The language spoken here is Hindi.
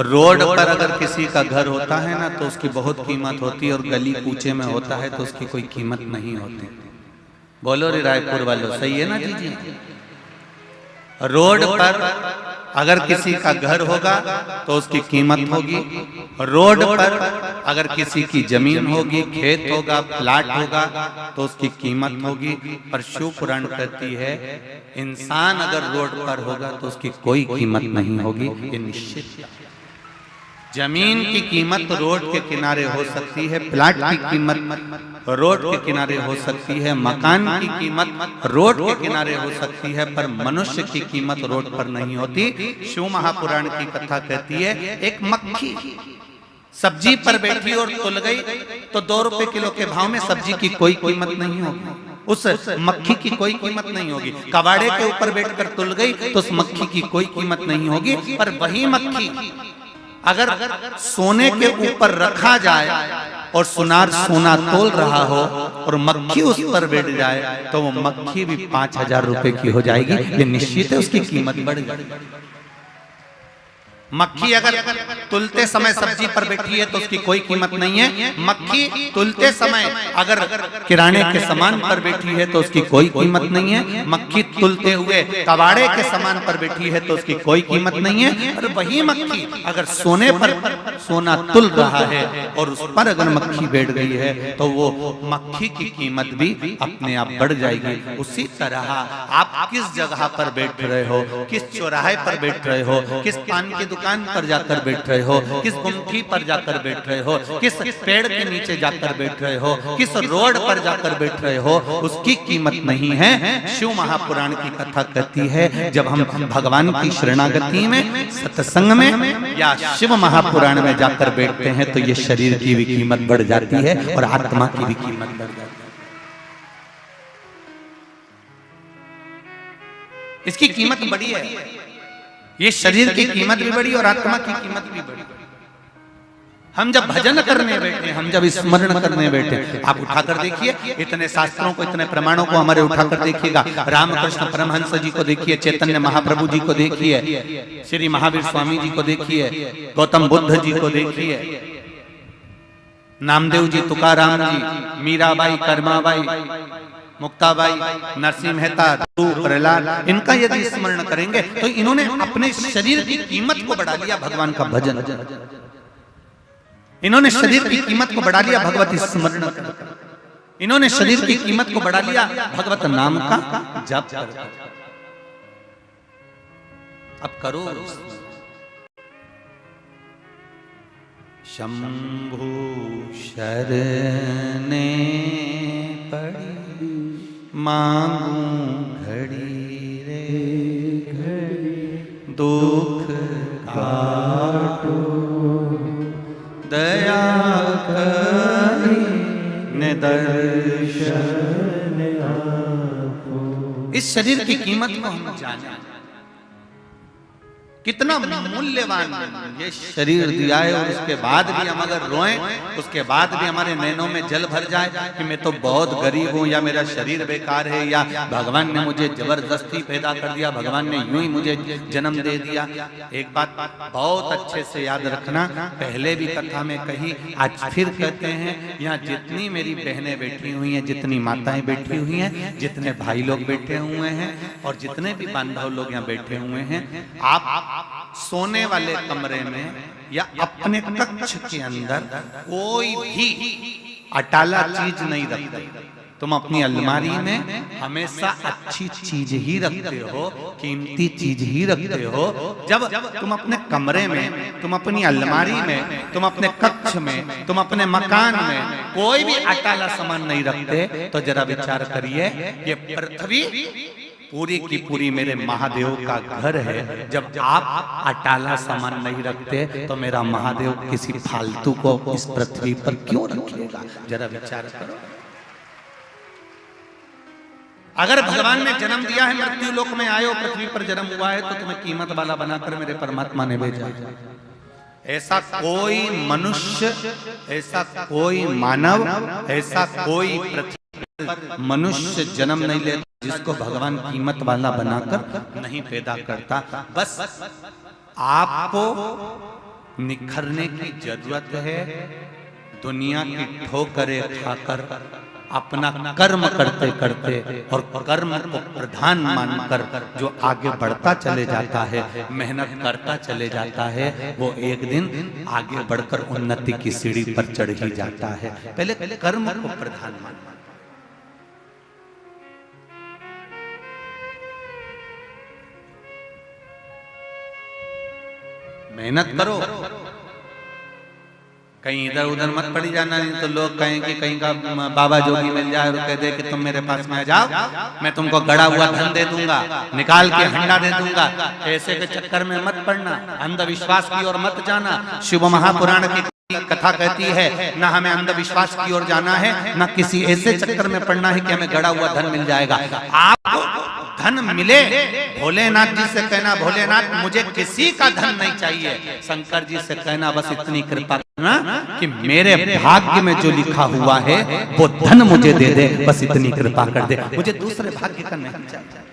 रोड पर अगर किसी का घर होता है ना तो उसकी बहुत कीमत होती है, और गली कूचे में होता है तो उसकी कोई कीमत नहीं होती। बोलो रे रायपुर वालों, सही है ना जी जी? रोड पर अगर किसी का घर होगा तो उसकी कीमत होगी, रोड पर अगर किसी की जमीन होगी, खेत होगा, प्लाट होगा तो उसकी कीमत होगी। पर शिव पुराण कहती है इंसान अगर रोड पर होगा तो उसकी कोई कीमत नहीं होगी, ये निश्चित। जमीन की कीमत रोड के किनारे हो सकती है, प्लाट की कीमत रोड के किनारे हो सकती है, मकान की कीमत रोड के किनारे हो सकती है, पर मनुष्य की कीमत रोड पर नहीं होती। शिव महापुराण की कथा कहती है एक मक्खी सब्जी पर बैठी और तुल गई तो 2 रुपए किलो के भाव में सब्जी की कोई कीमत नहीं होगी, उस मक्खी की कोई कीमत नहीं होगी। कबाड़े के ऊपर बैठकर तुल गई तो उस मक्खी की कोई कीमत नहीं होगी। पर वही मक्खी अगर सोने के ऊपर रखा जाए और सुनार सोना तोल रहा हो और मक्खी उस पर बैठ जाए तो वो मक्खी भी 5,000 रुपए की हो जाएगी, ये निश्चित है, उसकी कीमत बढ़ जाएगी। मक्खी अगर तुलते समय सब्जी पर बैठी है तो उसकी कोई कीमत नहीं है, मक्खी तुलते समय अगर किराने के सामान पर बैठी है तो उसकी कोई कीमत नहीं है, मक्खी तुलते हुए कबाड़े के सामान पर बैठी है तो उसकी कोई कीमत नहीं है। और वही मक्खी अगर सोने पर सोना तुल रहा है और उस पर अगर मक्खी बैठ गई है तो वो मक्खी की कीमत भी अपने आप बढ़ जाएगी। उसी तरह आप किस जगह पर बैठ रहे हो, किस चौराहे पर बैठ रहे हो, किस पान की दुकान पर जाकर बैठ रहे हो, किस गुमठी पर जाकर बैठ रहे हो, किस पेड़ के नीचे जाकर बैठ रहे हो, किस रोड पर जाकर बैठ रहे हो, उसकी कीमत नहीं है। शिव महापुराण की कथा कहती है जब हम भगवान की शरणागति में, सत्संग में या शिव महापुराण में जाकर बैठते हैं तो ये शरीर की भी कीमत बढ़ जाती है और आत्मा की भी कीमत बढ़ जाती है। इसकी कीमत बड़ी है, ये शरीर की कीमत भी बड़ी और आत्मा की कीमत भी बड़ी। हम जब भजन करने बैठे, हम जब स्मरण करने बैठे, आप उठाकर देखिए इतने शास्त्रों को, इतने प्रमाणों को हमारे उठाकर देखिएगा। रामकृष्ण परमहंस जी को देखिए, चैतन्य महाप्रभु जी को देखिए, श्री महावीर स्वामी जी को देखिए, गौतम बुद्ध जी को देखिए, नामदेव जी, तुकाराम जी, मीराबाई, कर्माबाई, मुक्ताबाई, नरसिंह मेहता, प्रहलाद, इनका यदि स्मरण करेंगे तो इन्होंने अपने शरीर की कीमत को बढ़ा लिया भगवान का भजन, इन्होंने शरीर की कीमत को बढ़ा लिया भगवती स्मरण, इन्होंने शरीर की कीमत को बढ़ा लिया भगवत नाम का जप कर। अब करो। शंभु शरणे पड़ी मांगू घड़ी रे घड़ी, दुख काटो दया करी ने दर्शन आपो। इस शरीर की कीमत को हम जाने, कितना मूल्यवान ये शरीर दिया है, और उसके बाद भी हम अगर रोएं, उसके बाद भी हमारे नैनों में जल भर जाए कि मैं तो बहुत गरीब हूं, या मेरा शरीर बेकार है, या भगवान ने मुझे जबरदस्ती पैदा कर दिया, भगवान ने यूं ही मुझे जन्म दे दिया। एक बात बहुत अच्छे से याद रखना, पहले भी कथा में कही, आज फिर कहते हैं, यहाँ जितनी मेरी बहनें बैठी हुई हैं, जितनी माताएं बैठी हुई हैं, जितने भाई लोग बैठे हुए हैं और जितने भी बांधव लोग यहाँ बैठे हुए हैं, आप सोने वाले कमरे में या अपने कक्ष के अंदर कोई भी अटाला चीज नहीं रखते। तुम अपनी अलमारी में हमेशा अच्छी चीज ही रखते हो, कीमती चीज ही रखते हो। जब तुम अपने कमरे में, तुम अपनी अलमारी में, तुम अपने कक्ष में, तुम अपने मकान में कोई भी अटाला सामान नहीं रखते तो जरा विचार करिए, ये पृथ्वी पूरी की पूरी मेरे महादेव का घर है। जब आप अटाला सामान नहीं रखते तो मेरा महादेव किसी फालतू को इस पृथ्वी पर क्यों रखेगा? जरा विचार करो। अगर भगवान ने जन्म दिया है, मृत्यु लोक में आए हो, पृथ्वी पर जन्म हुआ है, तो तुम्हें कीमत वाला बनाकर मेरे परमात्मा ने भेजा। ऐसा कोई मनुष्य, ऐसा कोई मानव, ऐसा कोई पृथ्वी मनुष्य जन्म नहीं लेता जिसको भगवान कीमत वाला बनाकर नहीं पैदा करता। बस आपको निखरने की जरूरत है। दुनिया की ठोकरें खाकर अपना कर्म करते करते और कर्म को प्रधान मानकर जो आगे बढ़ता चले जाता है, मेहनत करता चले जाता है, वो एक दिन आगे बढ़कर उन्नति की सीढ़ी पर चढ़ ही जाता है। पहले कर्म को प्रधान मानना। मेहनत करो, कहीं इधर उधर मत पड़ी जाना, नहीं तो लोग कहें कि कहीं का बाबा जोगी मिल जाए और कह दे कि तुम मेरे पास में आ जाओ, मैं तुमको गड़ा हुआ धन दे दूंगा, निकाल के हंडा दे दूंगा। ऐसे के चक्कर में मत पड़ना, अंधविश्वास की ओर मत जाना। शिव महापुराण की कथा कहती है ना हमें अंधविश्वास की ओर जाना है, ना किसी ऐसे चक्कर में पड़ना है कि हमें गड़ा हुआ धन मिल जाएगा। आपको धन मिले, भोलेनाथ जी से कहना भोलेनाथ मुझे किसी का धन नहीं चाहिए, शंकर जी से कहना बस इतनी कृपा करना कि मेरे भाग्य में जो लिखा हुआ है वो धन मुझे दे दे, बस इतनी कृपा कर दे, मुझे दूसरे भाग्य का नहीं चाहिए।